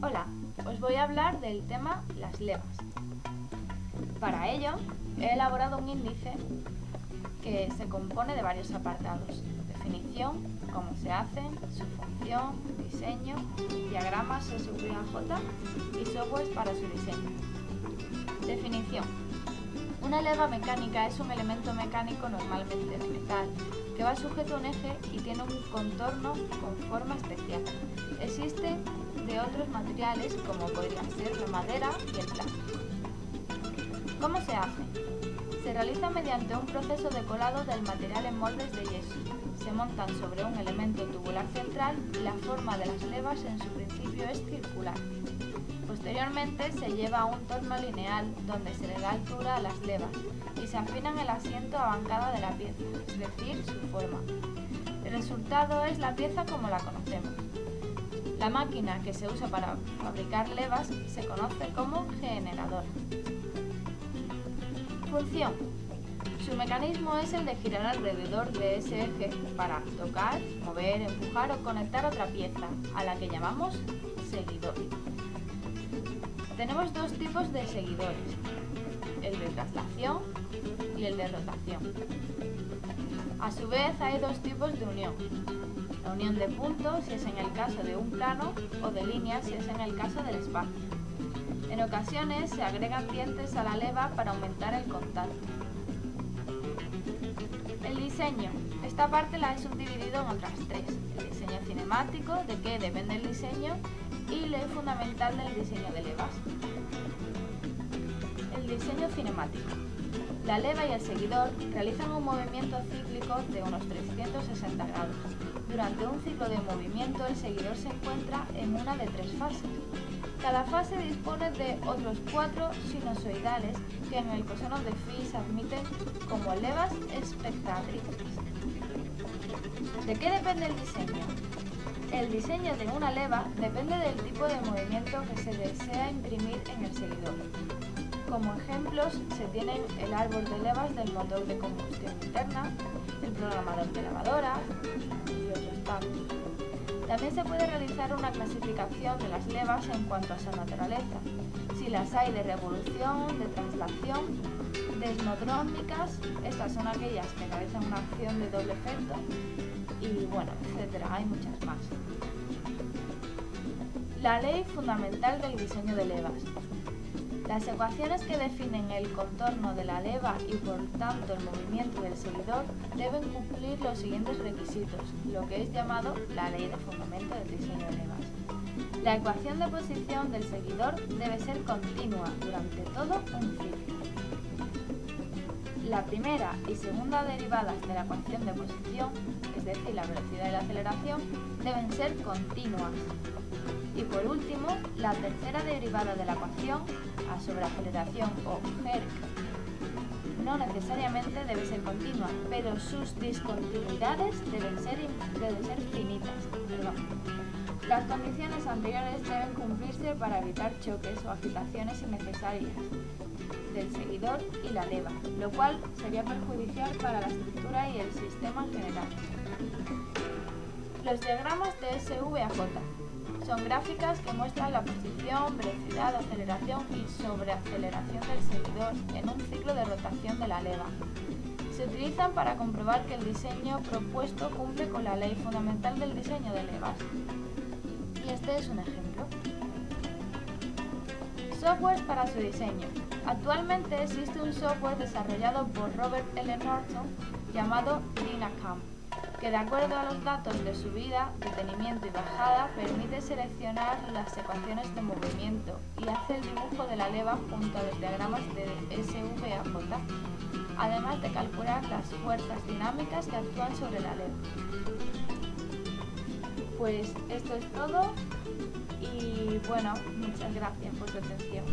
Hola, os voy a hablar del tema las levas. Para ello, he elaborado un índice que se compone de varios apartados: definición, cómo se hacen, su función, diseño, diagramas SVAJ y softwares para su diseño. Definición. Una leva mecánica es un elemento mecánico normalmente de metal que va sujeto a un eje y tiene un contorno con forma especial. Existen de otros materiales como podría ser la madera y el plástico. ¿Cómo se hace? Se realiza mediante un proceso de colado del material en moldes de yeso. Se montan sobre un elemento tubular central y la forma de las levas en su principio es circular. Posteriormente se lleva a un torno lineal donde se le da altura a las levas y se afina en el asiento a bancada de la pieza, es decir, su forma. El resultado es la pieza como la conocemos. La máquina que se usa para fabricar levas se conoce como generadora. Función. Su mecanismo es el de girar alrededor de ese eje para tocar, mover, empujar o conectar otra pieza, a la que llamamos seguidor. Tenemos dos tipos de seguidores, el de traslación y el de rotación. A su vez hay dos tipos de unión: la unión de puntos si es en el caso de un plano o de líneas si es en el caso del espacio. En ocasiones se agregan dientes a la leva para aumentar el contacto. El diseño. Esta parte la he subdividido en otras tres: el diseño cinemático, de qué depende el diseño, y ley fundamental del diseño de levas. El diseño cinemático. La leva y el seguidor realizan un movimiento cíclico de unos 360 grados. Durante un ciclo de movimiento, el seguidor se encuentra en una de tres fases. Cada fase dispone de otros 4 sinusoidales que en el coseno de phi se admiten como levas espectatrices. ¿De qué depende el diseño? El diseño de una leva depende del tipo de movimiento que se desea imprimir en el seguidor. Como ejemplos se tienen el árbol de levas del motor de combustión interna, el programador de lavadora y otros tantos. También se puede realizar una clasificación de las levas en cuanto a su naturaleza, si las hay de revolución, de traslación, desmodrónicas, estas son aquellas que realizan una acción de doble efecto, y bueno, etcétera, hay muchas más. La ley fundamental del diseño de levas. Las ecuaciones que definen el contorno de la leva y por tanto el movimiento del seguidor deben cumplir los siguientes requisitos, lo que es llamado la ley de fundamento del diseño de levas. La ecuación de posición del seguidor debe ser continua durante todo un ciclo. La primera y segunda derivadas de la ecuación de posición, es decir, la velocidad y la aceleración, deben ser continuas. Y por último, la tercera derivada de la ecuación, a sobre aceleración o jerk, no necesariamente debe ser continua, pero sus discontinuidades deben ser finitas. Las condiciones anteriores deben cumplirse para evitar choques o agitaciones innecesarias del seguidor y la leva, lo cual sería perjudicial para la estructura y el sistema en general. Los diagramas de SVAJ son gráficas que muestran la posición, velocidad, aceleración y sobreaceleración del seguidor en un ciclo de rotación de la leva. Se utilizan para comprobar que el diseño propuesto cumple con la ley fundamental del diseño de levas. Y este es un ejemplo. Softwares para su diseño. Actualmente existe un software desarrollado por Robert L. Norton llamado Dynacam, que de acuerdo a los datos de subida, detenimiento y bajada permite seleccionar las ecuaciones de movimiento y hace el dibujo de la leva junto a los diagramas de SVAJ, además de calcular las fuerzas dinámicas que actúan sobre la leva. Pues esto es todo y bueno, muchas gracias por su atención.